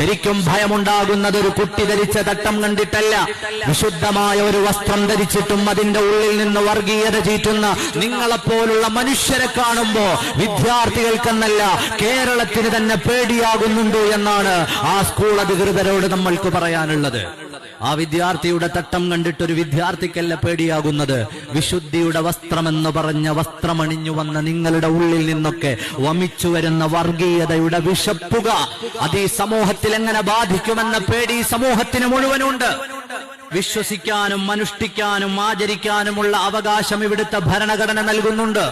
ശരിക്കും ഭയമുണ്ടാകുന്നത് ഒരു കുട്ടി ധരിച്ച തട്ടം കണ്ടിട്ടല്ല, വിശുദ്ധമായ ഒരു വസ്ത്രം ധരിച്ചിട്ടും അതിന്റെ ഉള്ളിൽ നിന്ന് വർഗീയത ചീറ്റുന്ന നിങ്ങളെപ്പോലുള്ള മനുഷ്യരെ കാണുമ്പോ വിദ്യാർത്ഥികൾക്കെന്നല്ല കേരളത്തിന് തന്നെ പേടിയാകുന്നുണ്ട് എന്നാണ് ആ സ്കൂൾ അധികൃതരോട് നമ്മൾക്ക് പറയാനുള്ളത്. ആ വിദ്യാർത്ഥിയുടെ തട്ടം കണ്ടിട്ടൊരു വിദ്യാർത്ഥിക്കല്ല പേടിയാകുന്നത്, വിശുദ്ധിയുടെ വസ്ത്രമെന്ന് പറഞ്ഞ വസ്ത്രമണിഞ്ഞു വന്ന നിങ്ങളുടെ ഉള്ളിൽ നിന്നൊക്കെ വമിച്ചു വരുന്ന വർഗീയതയുടെ വിഷപ്പുക അത് ഈ സമൂഹത്തിൽ എങ്ങനെ ബാധിക്കുമെന്ന പേടി സമൂഹത്തിന് മുഴുവനുണ്ട്. വിശ്വസിക്കാനും അനുഷ്ഠിക്കാനും ആചരിക്കാനുമുള്ള അവകാശം ഇവിടുത്തെ ഭരണഘടന നൽകുന്നുണ്ട്.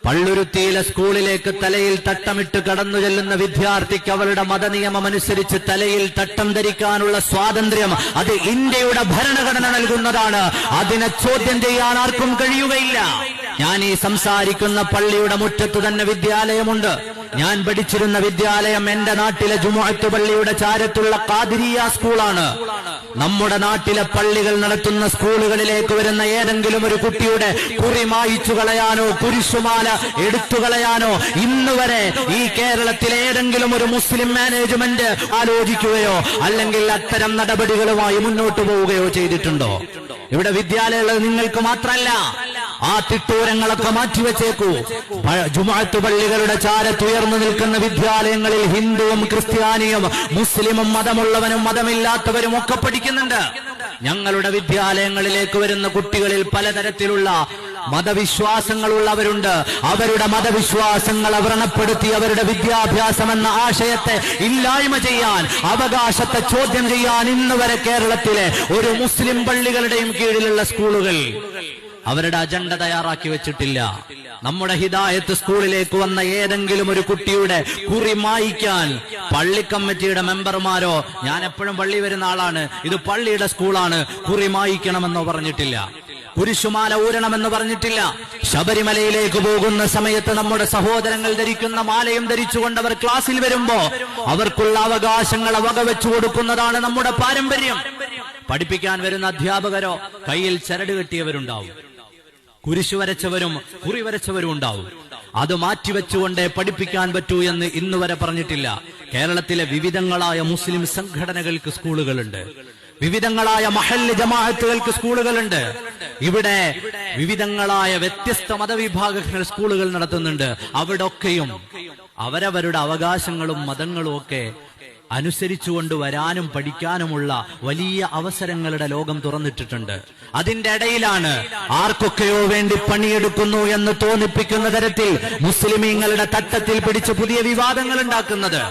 പള്ളുരുത്തിയിലെ സ്കൂളിലേക്ക് തലയിൽ തട്ടമിട്ട് കടന്നു ചെല്ലുന്ന വിദ്യാർത്ഥിക്ക് അവരുടെ മതനിയമമനുസരിച്ച് തലയിൽ തട്ടം ധരിക്കാനുള്ള സ്വാതന്ത്ര്യം അത് ഇന്ത്യയുടെ ഭരണഘടന നൽകുന്നതാണ്. അതിനെ ചോദ്യം ചെയ്യാൻ ആർക്കും കഴിയുകയില്ല. ഞാൻ ഈ സംസാരിക്കുന്ന പള്ളിയുടെ മുറ്റത്ത് തന്നെ വിദ്യാലയമുണ്ട്. ഞാൻ പഠിച്ചിരുന്ന വിദ്യാലയം എന്റെ നാട്ടിലെ ജുമുഅത്ത് പള്ളിയുടെ ചാരത്തുള്ള ഖാദിരിയ സ്കൂളാണ്. നമ്മുടെ നാട്ടിലെ പള്ളികൾ നടത്തുന്ന സ്കൂളുകളിലേക്ക് വരുന്ന ഏതെങ്കിലും ഒരു കുട്ടിയുടെ കുറി മായിച്ചു കളയാനോ കുരിശുമാല എടുത്തുകളയാനോ ഇന്ന് വരെ ഈ കേരളത്തിലെ ഏതെങ്കിലും ഒരു മുസ്ലിം മാനേജ്മെന്റ് ആലോചിക്കുകയോ അല്ലെങ്കിൽ അത്തരം നടപടികളുമായി മുന്നോട്ട് പോവുകയോ ചെയ്തിട്ടുണ്ടോ? ഇവിടെ വിദ്യാലയങ്ങൾ നിങ്ങൾക്ക് മാത്രമല്ല, ആ തിട്ടൂരങ്ങളൊക്കെ മാറ്റിവെച്ചേക്കൂ. ജുമുഅത്ത് പള്ളികളുടെ ചാരത്തുയർന്നു നിൽക്കുന്ന വിദ്യാലയങ്ങളിൽ ഹിന്ദുവും ക്രിസ്ത്യാനിയും മുസ്ലിമും മതമുള്ളവനും മതമില്ലാത്തവരും ഒക്കെ പഠിക്കുന്നുണ്ട്. ഞങ്ങളുടെ വിദ്യാലയങ്ങളിലേക്ക് വരുന്ന കുട്ടികളിൽ പലതരത്തിലുള്ള മതവിശ്വാസങ്ങളുള്ളവരുണ്ട്. അവരുടെ മതവിശ്വാസങ്ങളെ വ്രണപ്പെടുത്തി അവരുടെ വിദ്യാഭ്യാസം എന്ന ആശയത്തെ ഇല്ലായ്മ ചെയ്യാൻ, അവകാശത്തെ ചോദ്യം ചെയ്യാൻ ഇന്ന് വരെ കേരളത്തിലെ ഒരു മുസ്ലിം പള്ളികളുടെയും കീഴിലുള്ള സ്കൂളുകൾ അവരുടെ അജണ്ട തയ്യാറാക്കി വെച്ചിട്ടില്ല. നമ്മുടെ ഹിദായത്ത് സ്കൂളിലേക്ക് വന്ന ഏതെങ്കിലും ഒരു കുട്ടിയുടെ കുറി മായ്ക്കാൻ പള്ളി കമ്മിറ്റിയുടെ മെമ്പർമാരോ, ഞാൻ എപ്പോഴും പള്ളി വരുന്ന ആളാണ്, ഇത് പള്ളിയുടെ സ്കൂളാണ്, കുറി മായ്ക്കണമെന്നോ പറഞ്ഞിട്ടില്ല. കുരിശുമാല ഊരണമെന്ന് പറഞ്ഞിട്ടില്ല. ശബരിമലയിലേക്ക് പോകുന്ന സമയത്ത് നമ്മുടെ സഹോദരങ്ങൾ ധരിക്കുന്ന മാലയും ധരിച്ചുകൊണ്ട് അവർ ക്ലാസ്സിൽ വരുമ്പോ അവർക്കുള്ള അവകാശങ്ങളെ വകവെച്ചു കൊടുക്കുന്നതാണ് നമ്മുടെ പാരമ്പര്യം. പഠിപ്പിക്കാൻ വരുന്ന അധ്യാപകരോ കയ്യിൽ ചരട് കെട്ടിയവരുണ്ടാവും, കുരിശു വരച്ചവരും കുറി വരച്ചവരും ഉണ്ടാവും. അത് മാറ്റിവെച്ചുകൊണ്ടേ പഠിപ്പിക്കാൻ പറ്റൂ എന്ന് ഇന്ന് വരെ പറഞ്ഞിട്ടില്ല. കേരളത്തിലെ വിവിധങ്ങളായ മുസ്ലിം സംഘടനകൾക്ക് സ്കൂളുകളുണ്ട്, വിവിധങ്ങളായ മഹല്ല് ജമാഅത്തുകൾക്ക് സ്കൂളുകളുണ്ട്. ഇവിടെ വിവിധങ്ങളായ വ്യത്യസ്ത മതവിഭാഗങ്ങൾ സ്കൂളുകൾ നടത്തുന്നുണ്ട്. അവിടൊക്കെയും അവരവരുടെ അവകാശങ്ങളും മതങ്ങളും ഒക്കെ അനുസരിച്ചുകൊണ്ട് വരാനും പഠിക്കാനുമുള്ള വലിയ അവസരങ്ങളുടെ ലോകം തുറന്നിട്ടിട്ടുണ്ട്. അതിന്റെ ഇടയിലാണ് ആർക്കൊക്കെയോ വേണ്ടി പണിയെടുക്കുന്നു എന്ന് തോന്നിപ്പിക്കുന്ന തരത്തിൽ മുസ്ലിമീങ്ങളുടെ തട്ടത്തിൽ പിടിച്ച് പുതിയ വിവാദങ്ങൾ ഉണ്ടാക്കുന്നത്.